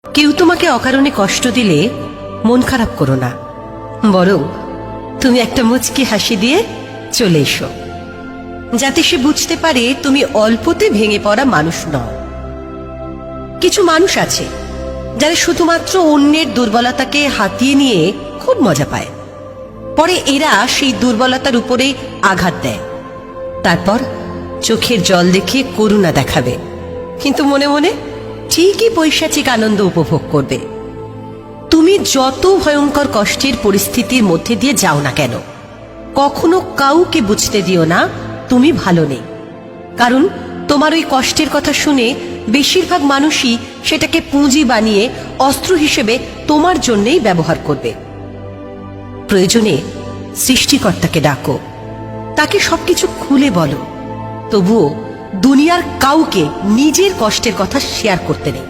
কেউ তোমাকে অকারণে কষ্ট দিলে মন খারাপ করো না, বরং তুমি একটা মুচকি হাসি দিয়ে চলে এসো, যাতে সে বুঝতে পারে তুমি অল্পতে ভেঙে পড়া মানুষ নও। কিছু মানুষ আছে যারা শুধুমাত্র অন্যের দুর্বলতাকে হাতিয়ে নিয়ে খুব মজা পায়। পরে এরা সেই দুর্বলতার উপরে আঘাত দেয়, তারপর চোখের জল দেখে করুণা দেখাবে, কিন্তু মনে মনে ঠিকই পৈশাচিক আনন্দ উপভোগ করবে। তুমি যত ভয়ঙ্কর কষ্টের পরিস্থিতির মধ্যে দিয়ে যাও না কেন, কখনো কাউকে বুঝতে দিও না তুমি ভালো নেই, কারণ তোমার ওই কষ্টের কথা শুনে বেশিরভাগ মানুষই সেটাকে পুঁজি বানিয়ে অস্ত্র হিসেবে তোমার জন্যই ব্যবহার করবে। প্রয়োজনে সৃষ্টিকর্তাকে ডাকো, তাকে সবকিছু খুলে বলো, তবুও দুনিয়ার কাউকে নিজের কষ্টের কথা শেয়ার করতে নেই।